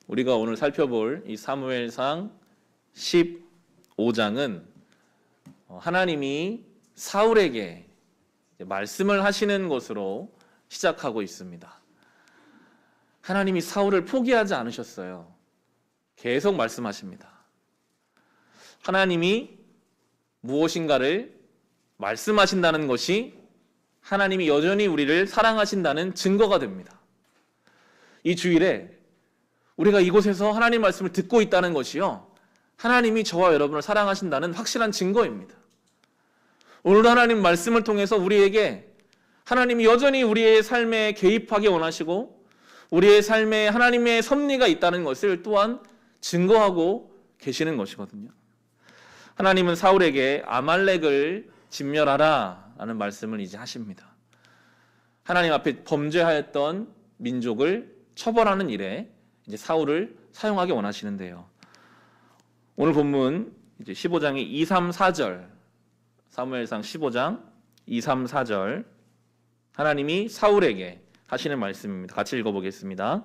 우리가 오늘 살펴볼 이 사무엘상 15장은 하나님이 사울에게 말씀을 하시는 것으로 시작하고 있습니다. 하나님이 사울을 포기하지 않으셨어요. 계속 말씀하십니다. 하나님이 무엇인가를 말씀하신다는 것이 하나님이 여전히 우리를 사랑하신다는 증거가 됩니다. 이 주일에 우리가 이곳에서 하나님 말씀을 듣고 있다는 것이요, 하나님이 저와 여러분을 사랑하신다는 확실한 증거입니다. 오늘 하나님 말씀을 통해서 우리에게 하나님이 여전히 우리의 삶에 개입하기 원하시고 우리의 삶에 하나님의 섭리가 있다는 것을 또한 증거하고 계시는 것이거든요. 하나님은 사울에게 아말렉을 진멸하라 라는 말씀을 이제 하십니다. 하나님 앞에 범죄하였던 민족을 처벌하는 일에 이제 사울을 사용하기 원하시는데요. 오늘 본문 이제 15장의 2, 3, 4절, 사무엘상 15장 2, 3, 4절 하나님이 사울에게 하시는 말씀입니다. 같이 읽어보겠습니다.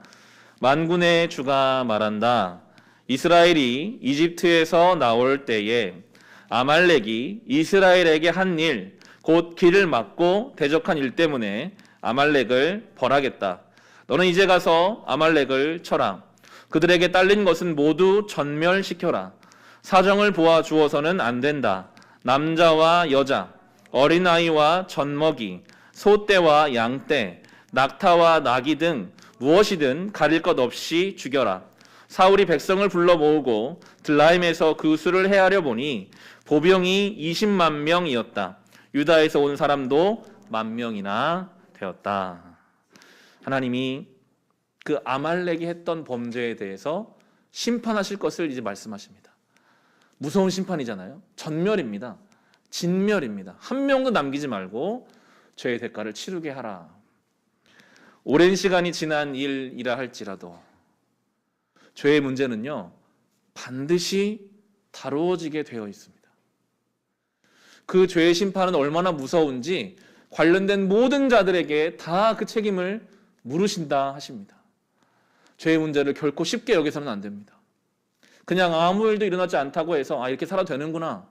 만군의 주가 말한다. 이스라엘이 이집트에서 나올 때에 아말렉이 이스라엘에게 한 일, 곧 길을 막고 대적한 일 때문에 아말렉을 벌하겠다. 너는 이제 가서 아말렉을 쳐라. 그들에게 딸린 것은 모두 전멸시켜라. 사정을 보아 주어서는 안 된다. 남자와 여자, 어린아이와 젖먹이, 소떼와 양떼, 낙타와 나귀 등 무엇이든 가릴 것 없이 죽여라. 사울이 백성을 불러 모으고 들라임에서 그 수를 헤아려 보니 보병이 20만 명이었다. 유다에서 온 사람도 10,000명이나 되었다. 하나님이 그 아말렉이 했던 범죄에 대해서 심판하실 것을 이제 말씀하십니다. 무서운 심판이잖아요. 전멸입니다. 진멸입니다. 한 명도 남기지 말고 죄의 대가를 치르게 하라. 오랜 시간이 지난 일이라 할지라도 죄의 문제는요, 반드시 다루어지게 되어 있습니다. 그 죄의 심판은 얼마나 무서운지 관련된 모든 자들에게 다 그 책임을 물으신다 하십니다. 죄의 문제를 결코 쉽게 여기서는 안 됩니다. 그냥 아무 일도 일어나지 않다고 해서 이렇게 살아도 되는구나,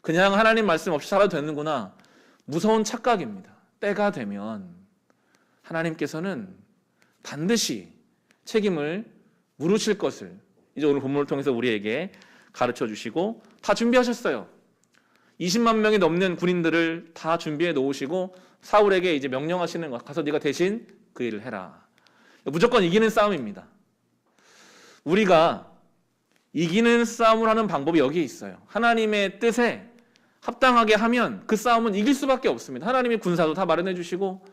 그냥 하나님 말씀 없이 살아도 되는구나, 무서운 착각입니다. 때가 되면 하나님께서는 반드시 책임을 물으실 것을 이제 오늘 본문을 통해서 우리에게 가르쳐 주시고 다 준비하셨어요. 20만 명이 넘는 군인들을 다 준비해 놓으시고 사울에게 이제 명령하시는 것, 가서 네가 대신 그 일을 해라. 무조건 이기는 싸움입니다. 우리가 이기는 싸움을 하는 방법이 여기에 있어요. 하나님의 뜻에 합당하게 하면 그 싸움은 이길 수밖에 없습니다. 하나님이 군사도 다 마련해 주시고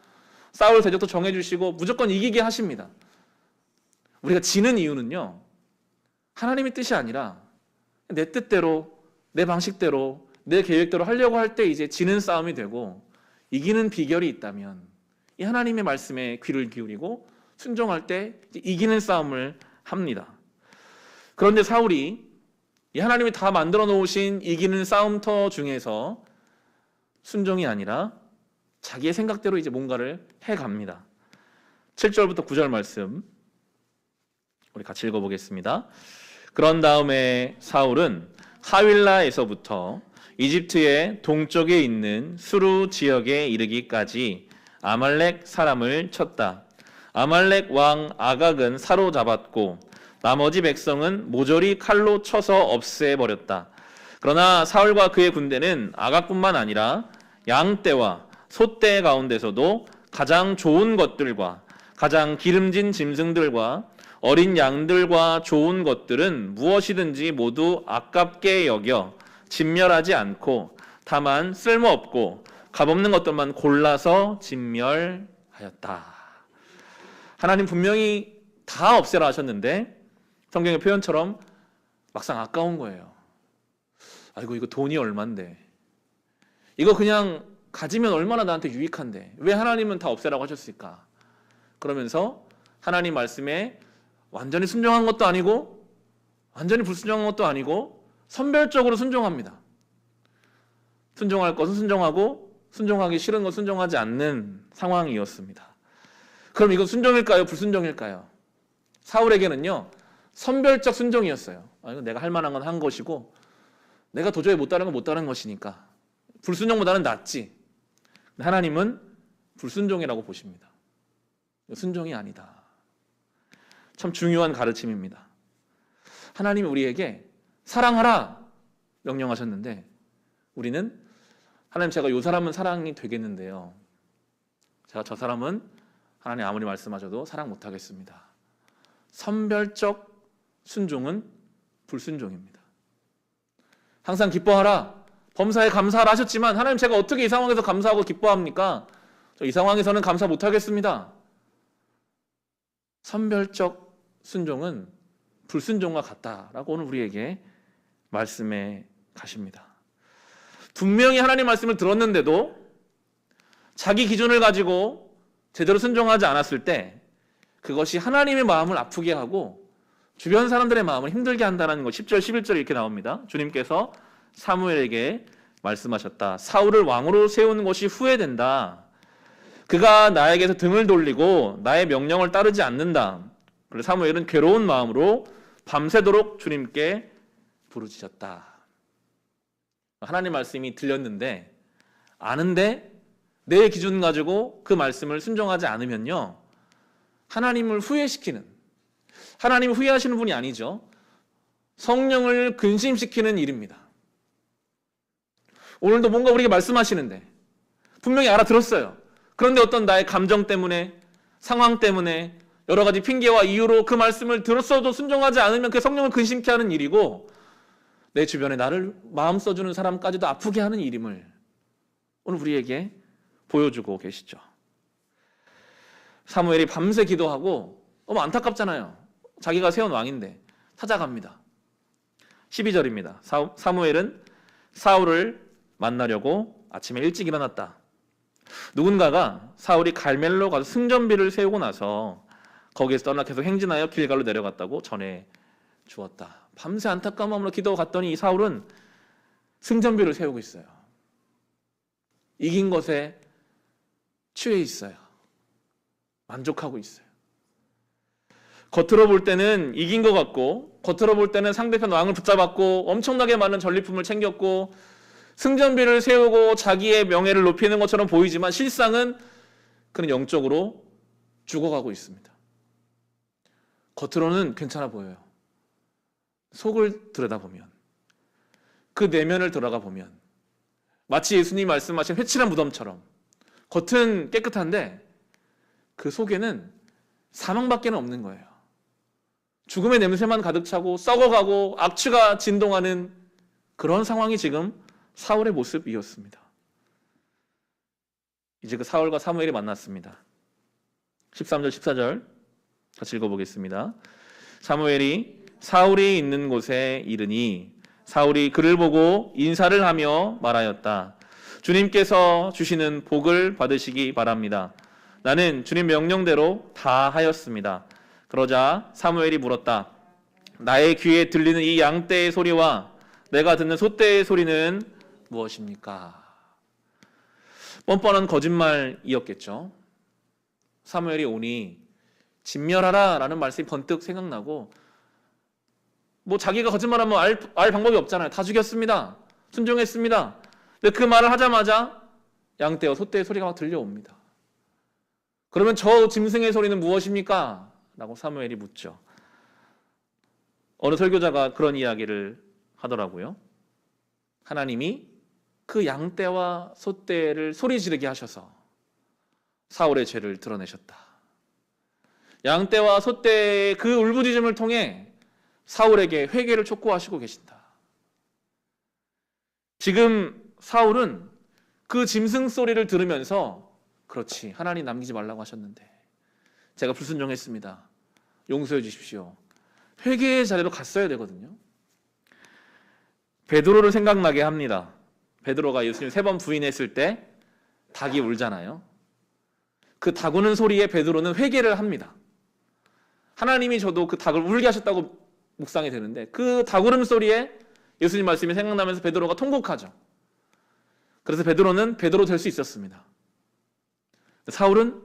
싸울 대적도 정해 주시고 무조건 이기게 하십니다. 우리가 지는 이유는요, 하나님의 뜻이 아니라 내 뜻대로, 내 방식대로, 내 계획대로 하려고 할 때 이제 지는 싸움이 되고, 이기는 비결이 있다면 이 하나님의 말씀에 귀를 기울이고 순종할 때 이기는 싸움을 합니다. 그런데 사울이 이 하나님이 다 만들어 놓으신 이기는 싸움터 중에서 순종이 아니라 자기의 생각대로 이제 뭔가를 해갑니다. 7절부터 9절 말씀 우리 같이 읽어보겠습니다. 그런 다음에 사울은 하윌라에서부터 이집트의 동쪽에 있는 수루 지역에 이르기까지 아말렉 사람을 쳤다. 아말렉 왕 아각은 사로잡았고 나머지 백성은 모조리 칼로 쳐서 없애버렸다. 그러나 사울과 그의 군대는 아각뿐만 아니라 양떼와 소떼 가운데서도 가장 좋은 것들과 가장 기름진 짐승들과 어린 양들과 좋은 것들은 무엇이든지 모두 아깝게 여겨 진멸하지 않고 다만 쓸모없고 값없는 것들만 골라서 진멸하였다. 하나님 분명히 다 없애라 하셨는데 성경의 표현처럼 막상 아까운 거예요. 아이고, 이거 돈이 얼만데, 이거 그냥 가지면 얼마나 나한테 유익한데 왜 하나님은 다 없애라고 하셨을까? 그러면서 하나님 말씀에 완전히 순종한 것도 아니고 완전히 불순종한 것도 아니고 선별적으로 순종합니다. 순종할 것은 순종하고 순종하기 싫은 것 순종하지 않는 상황이었습니다. 그럼 이건 순종일까요? 불순종일까요? 사울에게는요, 선별적 순종이었어요. 이거 내가 할 만한 건 한 것이고 내가 도저히 못 따르는 건 못 따르는 것이니까 불순종보다는 낫지. 하나님은 불순종이라고 보십니다. 순종이 아니다. 참 중요한 가르침입니다. 하나님이 우리에게 사랑하라 명령하셨는데 우리는 하나님 제가 이 사람은 사랑이 되겠는데요. 제가 저 사람은 하나님 아무리 말씀하셔도 사랑 못하겠습니다. 선별적 순종은 불순종입니다. 항상 기뻐하라. 범사에 감사하라 하셨지만 하나님 제가 어떻게 이 상황에서 감사하고 기뻐합니까? 저 이 상황에서는 감사 못하겠습니다. 선별적 순종은 불순종과 같다라고 오늘 우리에게 말씀해 가십니다. 분명히 하나님 말씀을 들었는데도 자기 기준을 가지고 제대로 순종하지 않았을 때 그것이 하나님의 마음을 아프게 하고 주변 사람들의 마음을 힘들게 한다는 것. 10절 11절 이렇게 나옵니다. 주님께서 사무엘에게 말씀하셨다. 사울을 왕으로 세우는 것이 후회된다. 그가 나에게서 등을 돌리고 나의 명령을 따르지 않는다. 그래서 사무엘은 괴로운 마음으로 밤새도록 주님께 부르짖었다. 하나님 말씀이 들렸는데 아는데 내 기준 가지고 그 말씀을 순종하지 않으면요, 하나님을 후회시키는, 하나님을 후회하시는 분이 아니죠. 성령을 근심시키는 일입니다. 오늘도 뭔가 우리에게 말씀하시는데 분명히 알아들었어요. 그런데 어떤 나의 감정 때문에, 상황 때문에 여러 가지 핑계와 이유로 그 말씀을 들었어도 순종하지 않으면 그 성령을 근심케 하는 일이고 내 주변에 나를 마음 써주는 사람까지도 아프게 하는 일임을 오늘 우리에게 보여주고 계시죠. 사무엘이 밤새 기도하고 너무 안타깝잖아요. 자기가 세운 왕인데 찾아갑니다. 12절입니다. 사무엘은 사울을 만나려고 아침에 일찍 일어났다. 누군가가 사울이 갈멜로 가서 승전비를 세우고 나서 거기에서 떠나 계속 행진하여 길갈로 내려갔다고 전해 주었다. 밤새 안타까운 마음으로 기도하고 갔더니 이 사울은 승전비를 세우고 있어요. 이긴 것에 취해 있어요. 만족하고 있어요. 겉으로 볼 때는 이긴 것 같고, 겉으로 볼 때는 상대편 왕을 붙잡았고 엄청나게 많은 전리품을 챙겼고 승전비를 세우고 자기의 명예를 높이는 것처럼 보이지만 실상은 그는 영적으로 죽어가고 있습니다. 겉으로는 괜찮아 보여요. 속을 들여다보면, 그 내면을 들어가 보면 마치 예수님이 말씀하신 회칠한 무덤처럼 겉은 깨끗한데 그 속에는 사망밖에 없는 거예요. 죽음의 냄새만 가득 차고 썩어가고 악취가 진동하는 그런 상황이 지금 사울의 모습이었습니다. 이제 그 사울과 사무엘이 만났습니다. 13절 14절 같이 읽어보겠습니다. 사무엘이 사울이 있는 곳에 이르니 사울이 그를 보고 인사를 하며 말하였다. 주님께서 주시는 복을 받으시기 바랍니다. 나는 주님 명령대로 다 하였습니다. 그러자 사무엘이 물었다. 나의 귀에 들리는 이 양떼의 소리와 내가 듣는 소떼의 소리는 무엇입니까? 뻔뻔한 거짓말이었겠죠. 사무엘이 오니 진멸하라 라는 말씀이 번뜩 생각나고, 뭐 자기가 거짓말하면 알 방법이 없잖아요. 다 죽였습니다. 순종했습니다. 근데 그 말을 하자마자 양떼와 소떼의 소리가 막 들려옵니다. 그러면 저 짐승의 소리는 무엇입니까? 라고 사무엘이 묻죠. 어느 설교자가 그런 이야기를 하더라고요. 하나님이 그 양떼와 소떼를 소리 지르게 하셔서 사울의 죄를 드러내셨다. 양떼와 소떼의 그 울부짖음을 통해 사울에게 회개를 촉구하시고 계신다. 지금 사울은 그 짐승 소리를 들으면서, 그렇지, 하나님 남기지 말라고 하셨는데 제가 불순종했습니다. 용서해 주십시오. 회개의 자리로 갔어야 되거든요. 베드로를 생각나게 합니다. 베드로가 예수님 3번 부인했을 때 닭이 울잖아요. 그 닭 우는 소리에 베드로는 회개를 합니다. 하나님이 저도 그 닭을 울게 하셨다고 묵상이 되는데 그 닭 울음 소리에 예수님 말씀이 생각나면서 베드로가 통곡하죠. 그래서 베드로는 베드로 될 수 있었습니다. 사울은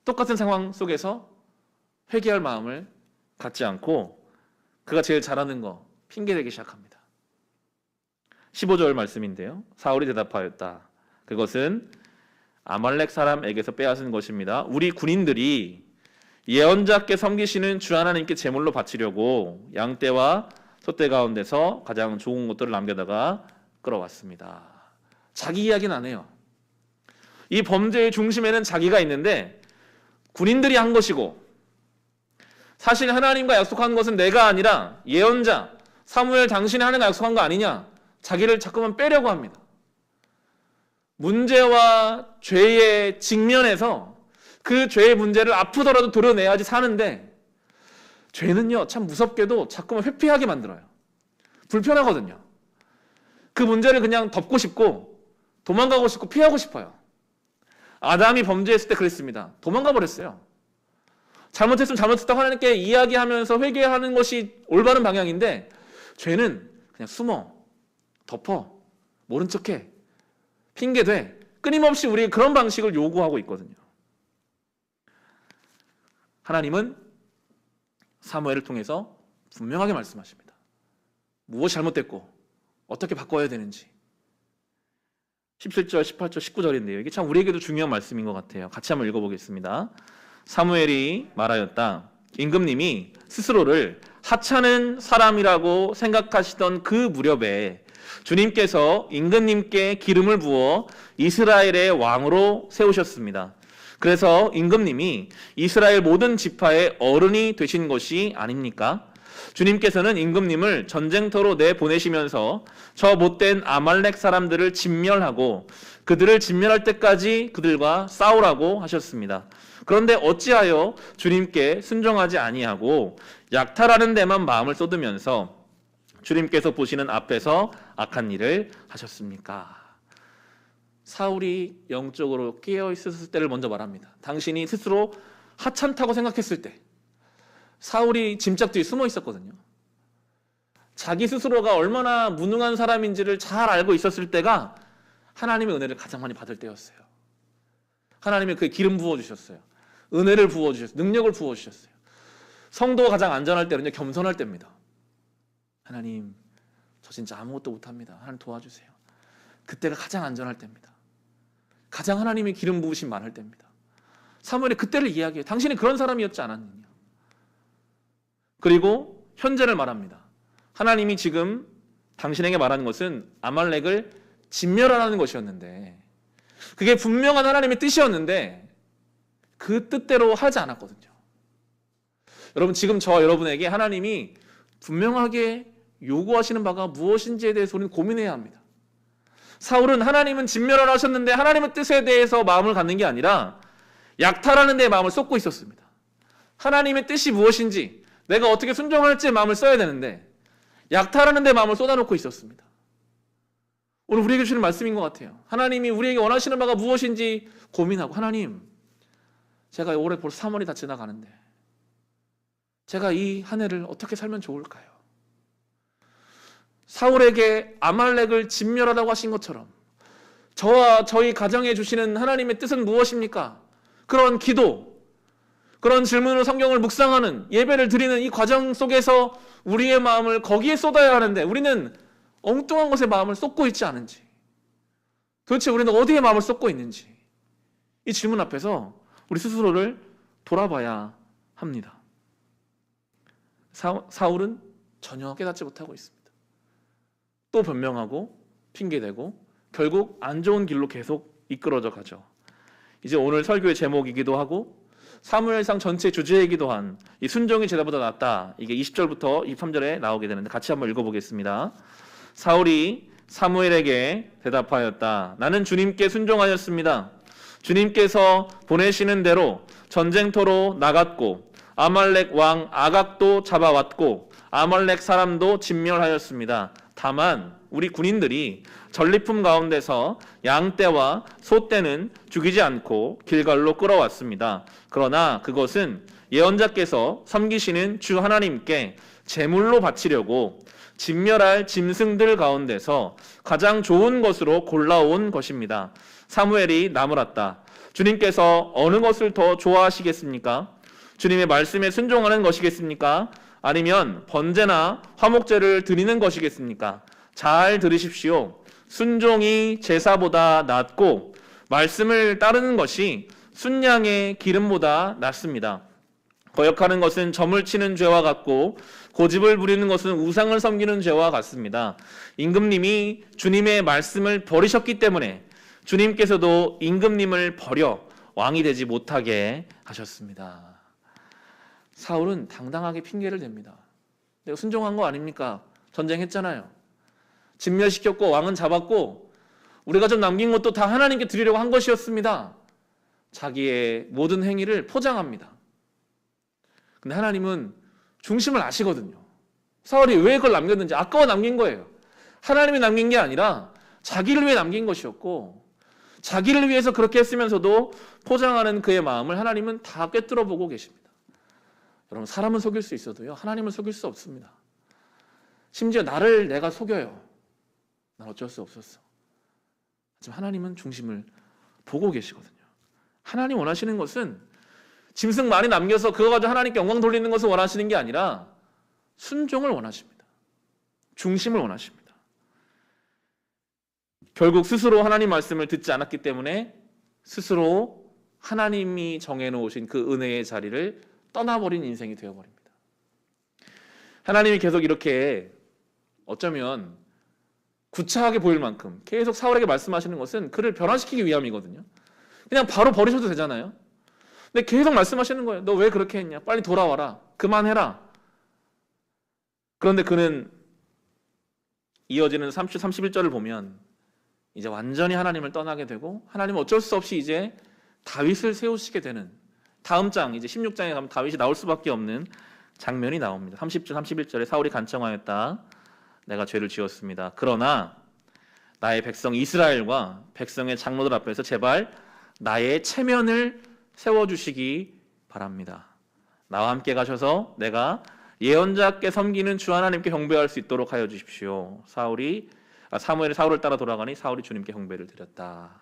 똑같은 상황 속에서 회개할 마음을 갖지 않고 그가 제일 잘하는 거 핑계대기 시작합니다. 15절 말씀인데요. 사울이 대답하였다. 그것은 아말렉 사람에게서 빼앗은 것입니다. 우리 군인들이 예언자께 섬기시는 주 하나님께 제물로 바치려고 양떼와 소떼 가운데서 가장 좋은 것들을 남겨다가 끌어왔습니다. 자기 이야기는 안 해요. 이 범죄의 중심에는 자기가 있는데 군인들이 한 것이고, 사실 하나님과 약속한 것은 내가 아니라 예언자 사무엘 당신이 하나님과 약속한 거 아니냐, 자기를 자꾸만 빼려고 합니다. 문제와 죄의 직면에서 그 죄의 문제를 아프더라도 도려내야지 사는데, 죄는요 참 무섭게도 자꾸만 회피하게 만들어요. 불편하거든요. 그 문제를 그냥 덮고 싶고 도망가고 싶고 피하고 싶어요. 아담이 범죄했을 때 그랬습니다. 도망가 버렸어요. 잘못했으면 잘못했다고 하나님께 이야기하면서 회개하는 것이 올바른 방향인데, 죄는 그냥 숨어, 덮어, 모른 척해, 핑계대, 끊임없이 우리에게 그런 방식을 요구하고 있거든요. 하나님은 사무엘을 통해서 분명하게 말씀하십니다. 무엇이 잘못됐고 어떻게 바꿔야 되는지. 17절, 18절, 19절인데요. 이게 참 우리에게도 중요한 말씀인 것 같아요. 같이 한번 읽어보겠습니다. 사무엘이 말하였다. 임금님이 스스로를 하찮은 사람이라고 생각하시던 그 무렵에 주님께서 임금님께 기름을 부어 이스라엘의 왕으로 세우셨습니다. 그래서 임금님이 이스라엘 모든 지파의 어른이 되신 것이 아닙니까? 주님께서는 임금님을 전쟁터로 내보내시면서 저 못된 아말렉 사람들을 진멸하고 그들을 진멸할 때까지 그들과 싸우라고 하셨습니다. 그런데 어찌하여 주님께 순종하지 아니하고 약탈하는 데만 마음을 쏟으면서 주님께서 보시는 앞에서 악한 일을 하셨습니까? 사울이 영적으로 깨어있었을 때를 먼저 말합니다. 당신이 스스로 하찮다고 생각했을 때, 사울이 짐짝 뒤에 숨어 있었거든요. 자기 스스로가 얼마나 무능한 사람인지를 잘 알고 있었을 때가 하나님의 은혜를 가장 많이 받을 때였어요. 하나님이 그의 기름 부어주셨어요. 은혜를 부어주셨어요. 능력을 부어주셨어요. 성도가 가장 안전할 때는요, 겸손할 때입니다. 하나님, 저 진짜 아무것도 못합니다. 하나님 도와주세요. 그때가 가장 안전할 때입니다. 가장 하나님의 기름 부으심 많을 때입니다. 사무엘이 그때를 이야기해요. 당신이 그런 사람이었지 않았느냐. 그리고 현재를 말합니다. 하나님이 지금 당신에게 말하는 것은 아말렉을 진멸하라는 것이었는데, 그게 분명한 하나님의 뜻이었는데 그 뜻대로 하지 않았거든요. 여러분, 지금 저와 여러분에게 하나님이 분명하게 요구하시는 바가 무엇인지에 대해서 우리는 고민해야 합니다. 사울은 하나님은 진멸하라 하셨는데 하나님의 뜻에 대해서 마음을 갖는 게 아니라 약탈하는 데 마음을 쏟고 있었습니다. 하나님의 뜻이 무엇인지, 내가 어떻게 순종할지에 마음을 써야 되는데 약탈하는 데 마음을 쏟아놓고 있었습니다. 오늘 우리에게 주시는 말씀인 것 같아요. 하나님이 우리에게 원하시는 바가 무엇인지 고민하고, 하나님, 제가 올해 벌써 3월이 다 지나가는데 제가 이 한 해를 어떻게 살면 좋을까요? 사울에게 아말렉을 진멸하라고 하신 것처럼 저와 저희 가정에 주시는 하나님의 뜻은 무엇입니까? 그런 기도, 그런 질문으로 성경을 묵상하는, 예배를 드리는 이 과정 속에서 우리의 마음을 거기에 쏟아야 하는데 우리는 엉뚱한 것에 마음을 쏟고 있지 않은지, 도대체 우리는 어디에 마음을 쏟고 있는지, 이 질문 앞에서 우리 스스로를 돌아봐야 합니다. 사울은 전혀 깨닫지 못하고 있습니다. 또 변명하고 핑계대고 결국 안 좋은 길로 계속 이끌어져 가죠. 이제 오늘 설교의 제목이기도 하고 사무엘상 전체 주제이기도 한 이 순종이 제다보다 낫다, 이게 20절부터 23절에 나오게 되는데 같이 한번 읽어보겠습니다. 사울이 사무엘에게 대답하였다. 나는 주님께 순종하였습니다. 주님께서 보내시는 대로 전쟁터로 나갔고 아말렉 왕 아각도 잡아왔고 아말렉 사람도 진멸하였습니다. 다만 우리 군인들이 전리품 가운데서 양떼와 소떼는 죽이지 않고 길갈로 끌어왔습니다. 그러나 그것은 예언자께서 섬기시는 주 하나님께 제물로 바치려고 진멸할 짐승들 가운데서 가장 좋은 것으로 골라온 것입니다. 사무엘이 나무랐다. 주님께서 어느 것을 더 좋아하시겠습니까? 주님의 말씀에 순종하는 것이겠습니까? 아니면 번제나 화목제를 드리는 것이겠습니까? 잘 들으십시오. 순종이 제사보다 낫고 말씀을 따르는 것이 순양의 기름보다 낫습니다. 거역하는 것은 점을 치는 죄와 같고 고집을 부리는 것은 우상을 섬기는 죄와 같습니다. 임금님이 주님의 말씀을 버리셨기 때문에 주님께서도 임금님을 버려 왕이 되지 못하게 하셨습니다. 사울은 당당하게 핑계를 댑니다. 내가 순종한 거 아닙니까? 전쟁했잖아요. 진멸시켰고 왕은 잡았고 우리가 좀 남긴 것도 다 하나님께 드리려고 한 것이었습니다. 자기의 모든 행위를 포장합니다. 근데 하나님은 중심을 아시거든요. 사울이 왜 그걸 남겼는지 아까워 남긴 거예요. 하나님이 남긴 게 아니라 자기를 위해 남긴 것이었고 자기를 위해서 그렇게 했으면서도 포장하는 그의 마음을 하나님은 다 꿰뚫어 보고 계십니다. 여러분, 사람은 속일 수 있어도요, 하나님을 속일 수 없습니다. 심지어 나를 내가 속여요. 난 어쩔 수 없었어. 하지만 하나님은 중심을 보고 계시거든요. 하나님 원하시는 것은 짐승 많이 남겨서 그거 가지고 하나님께 영광 돌리는 것을 원하시는 게 아니라 순종을 원하십니다. 중심을 원하십니다. 결국 스스로 하나님 말씀을 듣지 않았기 때문에 스스로 하나님이 정해놓으신 그 은혜의 자리를 떠나버린 인생이 되어버립니다. 하나님이 계속 이렇게 어쩌면 구차하게 보일 만큼 계속 사울에게 말씀하시는 것은 그를 변화시키기 위함이거든요. 그냥 바로 버리셔도 되잖아요. 근데 계속 말씀하시는 거예요. 너 왜 그렇게 했냐? 빨리 돌아와라. 그만해라. 그런데 그는 이어지는 30, 31절을 보면 이제 완전히 하나님을 떠나게 되고 하나님은 어쩔 수 없이 이제 다윗을 세우시게 되는 다음 장 이제 16장에 가면 다윗이 나올 수밖에 없는 장면이 나옵니다. 30절 31절에 사울이 간청하였다. 내가 죄를 지었습니다. 그러나 나의 백성 이스라엘과 백성의 장로들 앞에서 제발 나의 체면을 세워주시기 바랍니다. 나와 함께 가셔서 내가 예언자께 섬기는 주 하나님께 경배할 수 있도록 하여 주십시오. 사무엘이 사울을 따라 돌아가니 사울이 주님께 경배를 드렸다.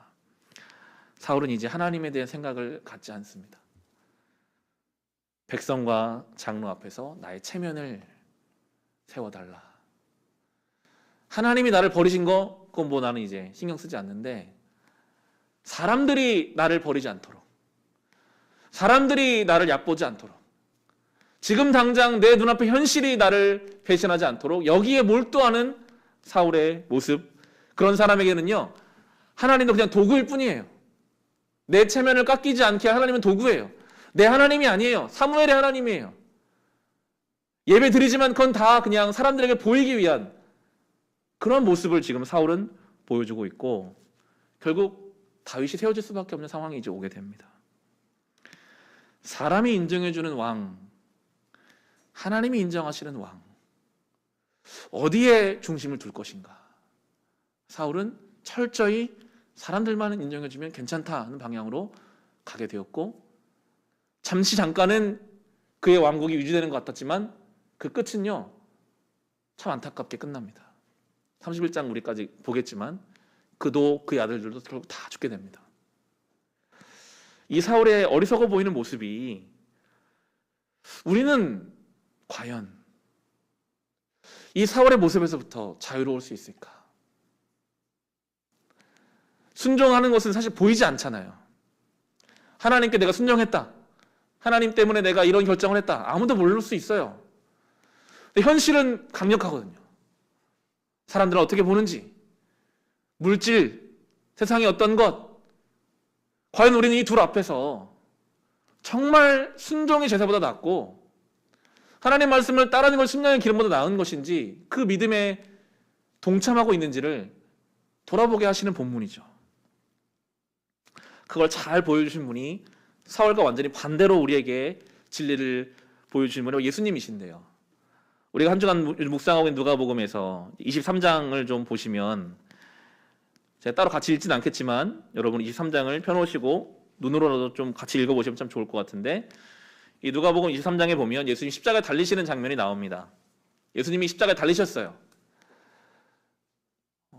사울은 이제 하나님에 대한 생각을 갖지 않습니다. 백성과 장로 앞에서 나의 체면을 세워달라. 하나님이 나를 버리신 거 그건 뭐 나는 이제 신경 쓰지 않는데 사람들이 나를 버리지 않도록, 사람들이 나를 얕보지 않도록, 지금 당장 내 눈앞에 현실이 나를 배신하지 않도록 여기에 몰두하는 사울의 모습, 그런 사람에게는요 하나님도 그냥 도구일 뿐이에요. 내 체면을 깎이지 않게 하나님은 도구예요. 내 하나님이 아니에요. 사무엘의 하나님이에요. 예배 드리지만 그건 다 그냥 사람들에게 보이기 위한 그런 모습을 지금 사울은 보여주고 있고 결국 다윗이 세워질 수밖에 없는 상황이 이제 오게 됩니다. 사람이 인정해주는 왕, 하나님이 인정하시는 왕, 어디에 중심을 둘 것인가? 사울은 철저히 사람들만 인정해주면 괜찮다는 방향으로 가게 되었고 잠깐은 그의 왕국이 유지되는 것 같았지만 그 끝은요 참 안타깝게 끝납니다. 31장 우리까지 보겠지만 그도 그의 아들들도 결국 다 죽게 됩니다. 이 사울의 어리석어 보이는 모습이 우리는 과연 이 사울의 모습에서부터 자유로울 수 있을까? 순종하는 것은 사실 보이지 않잖아요. 하나님께 내가 순종했다. 하나님 때문에 내가 이런 결정을 했다. 아무도 모를 수 있어요. 근데 현실은 강력하거든요. 사람들은 어떻게 보는지, 물질, 세상의 어떤 것, 과연 우리는 이 둘 앞에서 정말 순종의 제사보다 낫고 하나님 말씀을 따르는 걸 순양의 기름보다 나은 것인지 그 믿음에 동참하고 있는지를 돌아보게 하시는 본문이죠. 그걸 잘 보여주신 분이 사울과 완전히 반대로 우리에게 진리를 보여주신 분이 예수님이신데요. 우리가 한 주간 묵상하고 있는 누가복음에서 23장을 좀 보시면 제가 따로 같이 읽지는 않겠지만 여러분 23장을 펴놓으시고 눈으로라도 좀 같이 읽어보시면 참 좋을 것 같은데 이 누가복음 23장에 보면 예수님 십자가에 달리시는 장면이 나옵니다. 예수님이 십자가에 달리셨어요.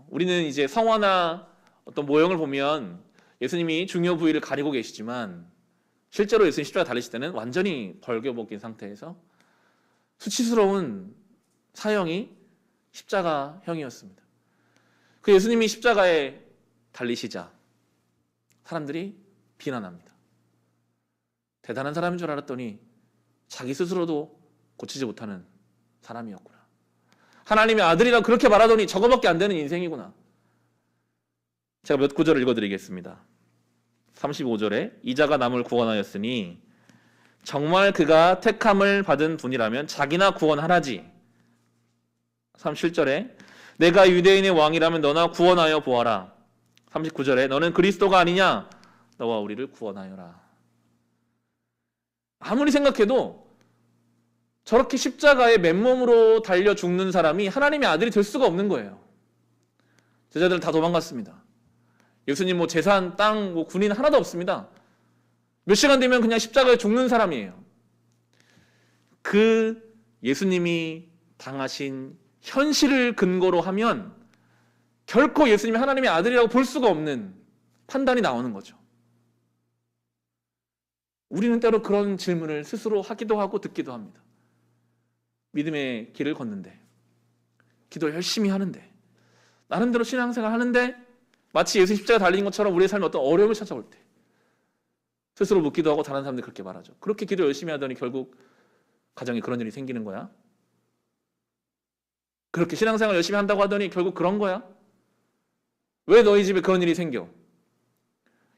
우리는 이제 성화나 어떤 모형을 보면 예수님이 중요 부위를 가리고 계시지만 실제로 예수님 십자가에 달리실 때는 완전히 벌겨벗긴 상태에서 수치스러운 사형이 십자가형이었습니다. 그 예수님이 십자가에 달리시자 사람들이 비난합니다. 대단한 사람인 줄 알았더니 자기 스스로도 고치지 못하는 사람이었구나. 하나님의 아들이라 그렇게 말하더니 저거밖에 안 되는 인생이구나. 제가 몇 구절을 읽어드리겠습니다. 35절에 이자가 남을 구원하였으니 정말 그가 택함을 받은 분이라면 자기나 구원하라지. 37절에 내가 유대인의 왕이라면 너나 구원하여 보아라. 39절에 너는 그리스도가 아니냐? 너와 우리를 구원하여라. 아무리 생각해도 저렇게 십자가에 맨몸으로 달려 죽는 사람이 하나님의 아들이 될 수가 없는 거예요. 제자들은 다 도망갔습니다. 예수님 뭐 재산, 땅, 뭐 군인 하나도 없습니다. 몇 시간 되면 그냥 십자가에 죽는 사람이에요. 그 예수님이 당하신 현실을 근거로 하면 결코 예수님이 하나님의 아들이라고 볼 수가 없는 판단이 나오는 거죠. 우리는 때로 그런 질문을 스스로 하기도 하고 듣기도 합니다. 믿음의 길을 걷는데, 기도 열심히 하는데, 나름대로 신앙생활 하는데 마치 예수 십자가 달린 것처럼 우리의 삶에 어떤 어려움을 찾아올 때 스스로 묻기도 하고 다른 사람들이 그렇게 말하죠. 그렇게 기도 열심히 하더니 결국 가정에 그런 일이 생기는 거야? 그렇게 신앙생활 열심히 한다고 하더니 결국 그런 거야? 왜 너희 집에 그런 일이 생겨?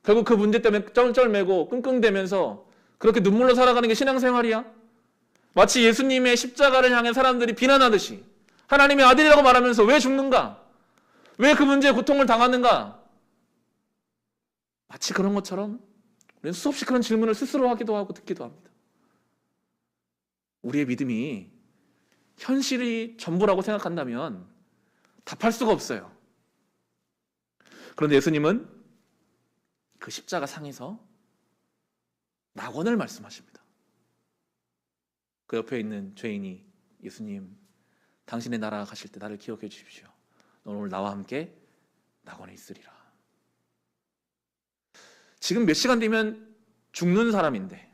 결국 그 문제 때문에 쩔쩔매고 끙끙대면서 그렇게 눈물로 살아가는 게 신앙생활이야? 마치 예수님의 십자가를 향해 사람들이 비난하듯이 하나님의 아들이라고 말하면서 왜 죽는가? 왜 그 문제에 고통을 당하는가? 마치 그런 것처럼 우리는 수없이 그런 질문을 스스로 하기도 하고 듣기도 합니다. 우리의 믿음이 현실이 전부라고 생각한다면 답할 수가 없어요. 그런데 예수님은 그 십자가 상에서 낙원을 말씀하십니다. 그 옆에 있는 죄인이 예수님, 당신의 나라가 가실 때 나를 기억해 주십시오. 너는 오늘 나와 함께 낙원에 있으리라. 지금 몇 시간 뒤면 죽는 사람인데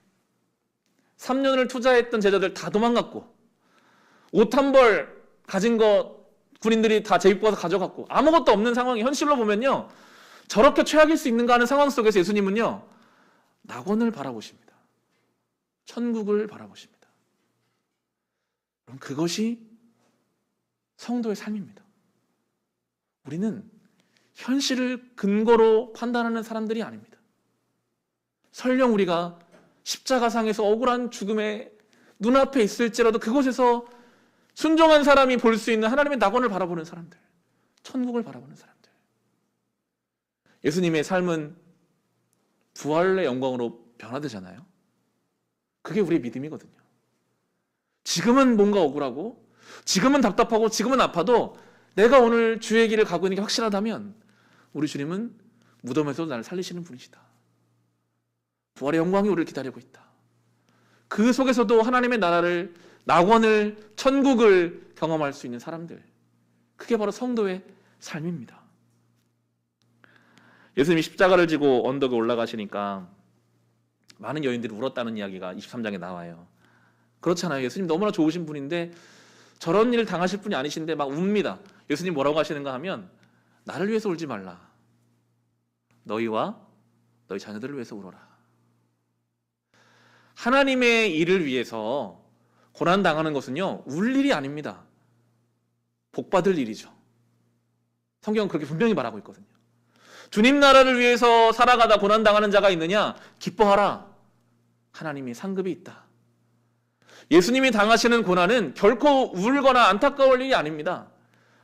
3년을 투자했던 제자들 다 도망갔고 옷 한 벌 가진 거 군인들이 다 제입고와서 가져갔고 아무것도 없는 상황이 현실로 보면요, 저렇게 최악일 수 있는가 하는 상황 속에서 예수님은요 낙원을 바라보십니다. 천국을 바라보십니다. 그럼 그것이 성도의 삶입니다. 우리는 현실을 근거로 판단하는 사람들이 아닙니다. 설령 우리가 십자가상에서 억울한 죽음의 눈앞에 있을지라도 그곳에서 순종한 사람이 볼 수 있는 하나님의 낙원을 바라보는 사람들, 천국을 바라보는 사람들. 예수님의 삶은 부활의 영광으로 변화되잖아요. 그게 우리의 믿음이거든요. 지금은 뭔가 억울하고 지금은 답답하고 지금은 아파도 내가 오늘 주의 길을 가고 있는 게 확실하다면 우리 주님은 무덤에서도 나를 살리시는 분이시다. 부활의 영광이 우리를 기다리고 있다. 그 속에서도 하나님의 나라를, 낙원을, 천국을 경험할 수 있는 사람들, 그게 바로 성도의 삶입니다. 예수님이 십자가를 지고 언덕에 올라가시니까 많은 여인들이 울었다는 이야기가 23장에 나와요. 그렇잖아요. 예수님 너무나 좋으신 분인데 저런 일을 당하실 분이 아니신데 막 웁니다. 예수님 뭐라고 하시는가 하면 나를 위해서 울지 말라. 너희와 너희 자녀들을 위해서 울어라. 하나님의 일을 위해서 고난당하는 것은요, 울 일이 아닙니다. 복받을 일이죠. 성경은 그렇게 분명히 말하고 있거든요. 주님 나라를 위해서 살아가다 고난당하는 자가 있느냐? 기뻐하라. 하나님이 상급이 있다. 예수님이 당하시는 고난은 결코 울거나 안타까울 일이 아닙니다.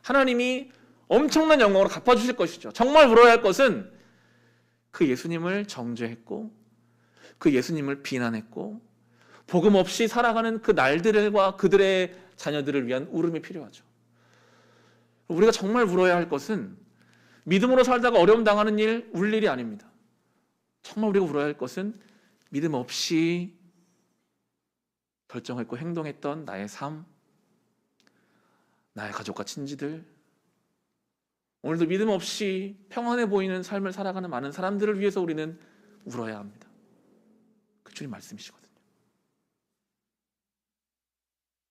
하나님이 엄청난 영광으로 갚아주실 것이죠. 정말 울어야 할 것은 그 예수님을 정죄했고 그 예수님을 비난했고 복음 없이 살아가는 그 날들과 그들의 자녀들을 위한 울음이 필요하죠. 우리가 정말 울어야 할 것은 믿음으로 살다가 어려움 당하는 일, 울 일이 아닙니다. 정말 우리가 울어야 할 것은 믿음 없이 결정했고 행동했던 나의 삶, 나의 가족과 친지들, 오늘도 믿음 없이 평안해 보이는 삶을 살아가는 많은 사람들을 위해서 우리는 울어야 합니다. 그 주님 말씀이시거든요.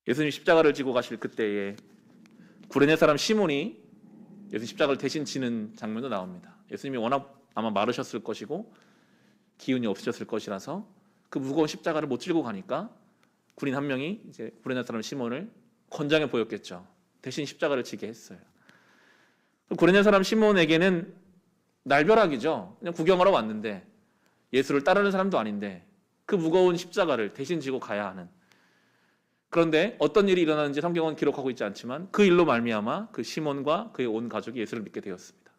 예수님 십자가를 지고 가실 그때에 구레네 사람 시몬이 예수 십자가를 대신 지는 장면도 나옵니다. 예수님이 워낙 아마 마르셨을 것이고 기운이 없으셨을 것이라서 그 무거운 십자가를 못 들고 가니까 군인 한 명이 이제 구레네 사람 시몬을 건장해 보였겠죠. 대신 십자가를 지게 했어요. 구레네 사람 시몬에게는 날벼락이죠. 그냥 구경하러 왔는데 예수를 따르는 사람도 아닌데 그 무거운 십자가를 대신 지고 가야 하는. 그런데 어떤 일이 일어나는지 성경은 기록하고 있지 않지만 그 일로 말미암아 그 시몬과 그의 온 가족이 예수를 믿게 되었습니다.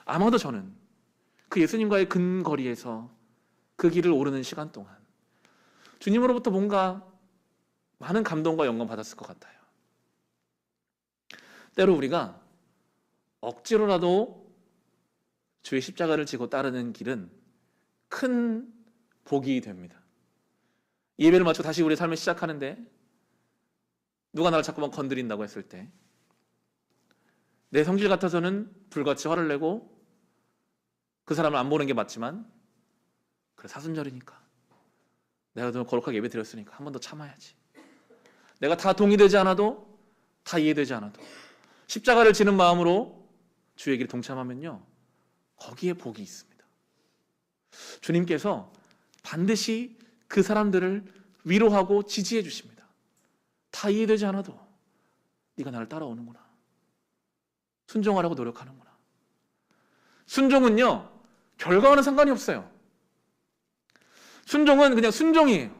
아마도 저는 그 예수님과의 근거리에서 그 길을 오르는 시간 동안 주님으로부터 뭔가 많은 감동과 영감 받았을 것 같아요. 때로 우리가 억지로라도 주의 십자가를 지고 따르는 길은 큰 복이 됩니다. 예배를 마치고 다시 우리의 삶을 시작하는데 누가 나를 자꾸만 건드린다고 했을 때 내 성질 같아서는 불같이 화를 내고 그 사람을 안 보는 게 맞지만 그래 사순절이니까 내가 좀 거룩하게 예배 드렸으니까 한 번 더 참아야지. 내가 다 동의되지 않아도 다 이해되지 않아도 십자가를 지는 마음으로 주의 길에 동참하면요 거기에 복이 있습니다. 주님께서 반드시 그 사람들을 위로하고 지지해 주십니다. 다 이해되지 않아도 네가 나를 따라오는구나. 순종하려고 노력하는구나. 순종은요 결과와는 상관이 없어요. 순종은 그냥 순종이에요.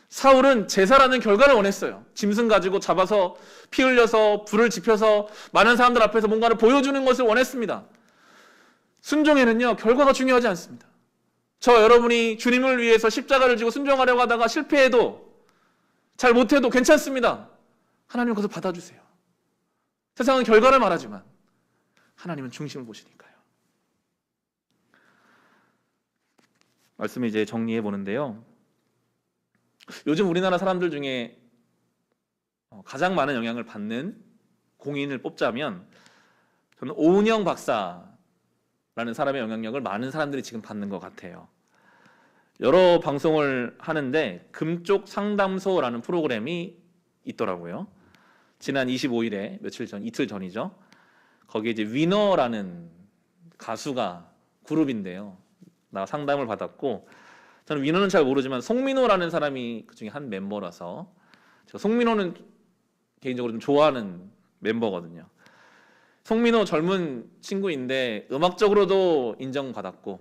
사울은 제사라는 결과를 원했어요. 짐승 가지고 잡아서 피 흘려서 불을 지펴서 많은 사람들 앞에서 뭔가를 보여주는 것을 원했습니다. 순종에는요 결과가 중요하지 않습니다. 저 여러분이 주님을 위해서 십자가를 지고 순종하려고 하다가 실패해도 잘 못해도 괜찮습니다. 하나님은 그것을 받아주세요. 세상은 결과를 말하지만 하나님은 중심을 보시니까요. 말씀을 이제 정리해 보는데요. 요즘 우리나라 사람들 중에 가장 많은 영향을 받는 공인을 뽑자면 저는 오은영 박사라는 사람의 영향력을 많은 사람들이 지금 받는 것 같아요. 여러 방송을 하는데 금쪽 상담소라는 프로그램이 있더라고요. 지난 25일에 이틀 전이죠. 거기에 이제 위너라는 가수가 그룹인데요. 나 상담을 받았고 저는 위너는 잘 모르지만 송민호라는 사람이 그 중에 한 멤버라서 제가 송민호는 개인적으로 좀 좋아하는 멤버거든요. 송민호 젊은 친구인데 음악적으로도 인정받았고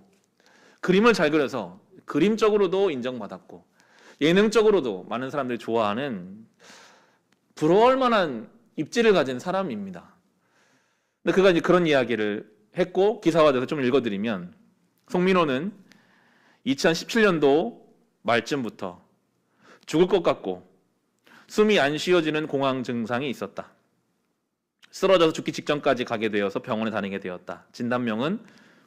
그림을 잘 그려서 그림적으로도 인정받았고 예능적으로도 많은 사람들이 좋아하는 부러워할 만한 입지를 가진 사람입니다. 근데 그가 이제 그런 이야기를 했고 기사화돼서 좀 읽어드리면 송민호는 2017년도 말쯤부터 죽을 것 같고 숨이 안 쉬어지는 공황 증상이 있었다. 쓰러져서 죽기 직전까지 가게 되어서 병원에 다니게 되었다. 진단명은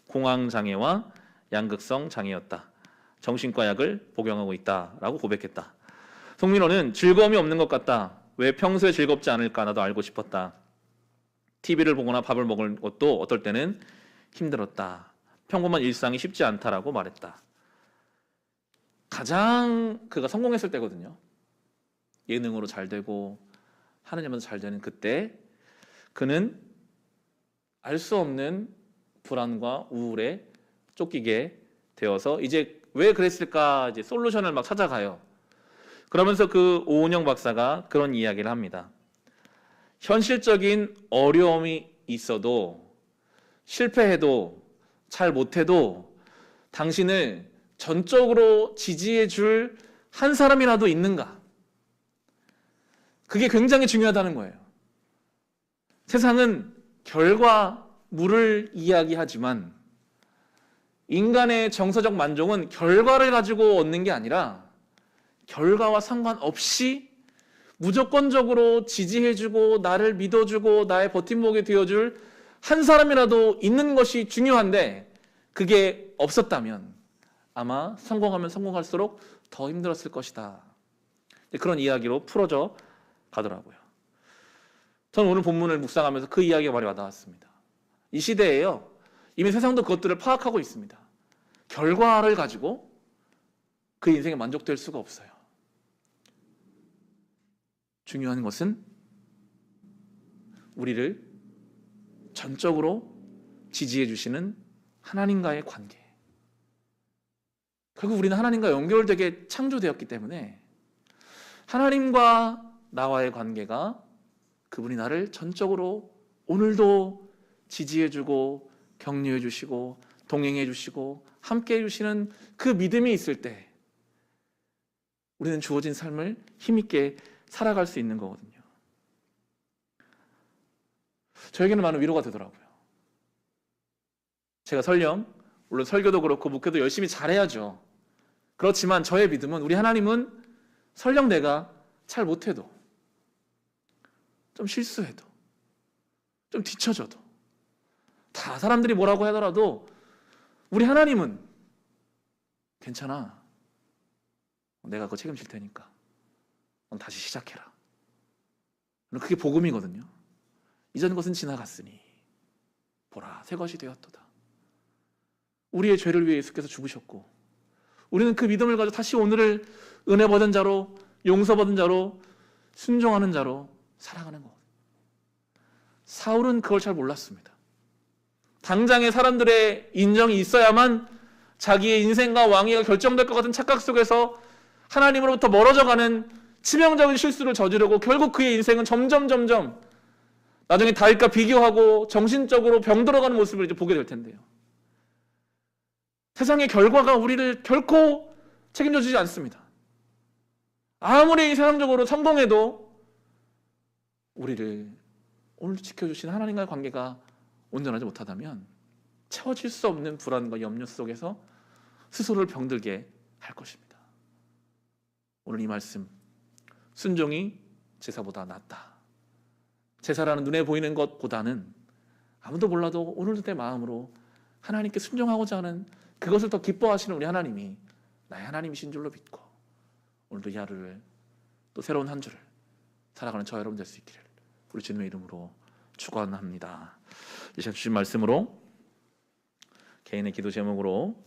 공황장애와 양극성 장애였다. 정신과 약을 복용하고 있다라고 고백했다. 송민호는 즐거움이 없는 것 같다. 왜 평소에 즐겁지 않을까 나도 알고 싶었다. TV를 보거나 밥을 먹을 것도 어떨 때는 힘들었다. 평범한 일상이 쉽지 않다라고 말했다. 가장 그가 성공했을 때거든요. 예능으로 잘 되고 하느님한테 잘 되는 그때 그는 알 수 없는 불안과 우울에 쫓기게 되어서 이제 왜 그랬을까 이제 솔루션을 막 찾아가요. 그러면서 그 오은영 박사가 그런 이야기를 합니다. 현실적인 어려움이 있어도 실패해도 잘 못해도 당신을 전적으로 지지해 줄 한 사람이라도 있는가? 그게 굉장히 중요하다는 거예요. 세상은 결과물을 이야기하지만 인간의 정서적 만족은 결과를 가지고 얻는 게 아니라 결과와 상관없이 무조건적으로 지지해주고 나를 믿어주고 나의 버팀목이 되어줄 한 사람이라도 있는 것이 중요한데 그게 없었다면 아마 성공하면 성공할수록 더 힘들었을 것이다. 그런 이야기로 풀어져 가더라고요. 저는 오늘 본문을 묵상하면서 그 이야기가 많이 와닿았습니다. 이 시대에요. 이미 세상도 그것들을 파악하고 있습니다. 결과를 가지고 그 인생에 만족될 수가 없어요. 중요한 것은 우리를 전적으로 지지해 주시는 하나님과의 관계. 결국 우리는 하나님과 연결되게 창조되었기 때문에 하나님과 나와의 관계가 그분이 나를 전적으로 오늘도 지지해 주고 격려해 주시고 동행해 주시고 함께 해 주시는 그 믿음이 있을 때 우리는 주어진 삶을 힘있게 살아갈 수 있는 거거든요. 저에게는 많은 위로가 되더라고요. 제가 설령 물론 설교도 그렇고 목회도 열심히 잘해야죠. 그렇지만 저의 믿음은 우리 하나님은 설령 내가 잘 못해도 좀 실수해도 좀 뒤처져도 다 사람들이 뭐라고 하더라도 우리 하나님은 괜찮아. 내가 그거 책임질 테니까 넌 다시 시작해라. 그게 복음이거든요. 이전 것은 지나갔으니 보라 새 것이 되었도다. 우리의 죄를 위해 예수께서 죽으셨고 우리는 그 믿음을 가지고 다시 오늘을 은혜 받은 자로 용서 받은 자로 순종하는 자로 살아가는 것. 사울은 그걸 잘 몰랐습니다. 당장의 사람들의 인정이 있어야만 자기의 인생과 왕위가 결정될 것 같은 착각 속에서 하나님으로부터 멀어져가는 치명적인 실수를 저지르고 결국 그의 인생은 점점 나중에 다윗과 비교하고 정신적으로 병들어가는 모습을 이제 보게 될 텐데요. 세상의 결과가 우리를 결코 책임져 주지 않습니다. 아무리 세상적으로 성공해도 우리를 오늘도 지켜주신 하나님과의 관계가 온전하지 못하다면 채워질 수 없는 불안과 염려 속에서 스스로를 병들게 할 것입니다. 오늘 이 말씀, 순종이 제사보다 낫다. 제사라는 눈에 보이는 것보다는 아무도 몰라도 오늘도 내 마음으로 하나님께 순종하고자 하는 그것을 더 기뻐하시는 우리 하나님이 나의 하나님이신 줄로 믿고 오늘도 이 하루를 또 새로운 한 주를 살아가는 저 여러분 될 수 있기를 우리 주님의 이름으로 축원합니다. 이 시간 주신 말씀으로 개인의 기도 제목으로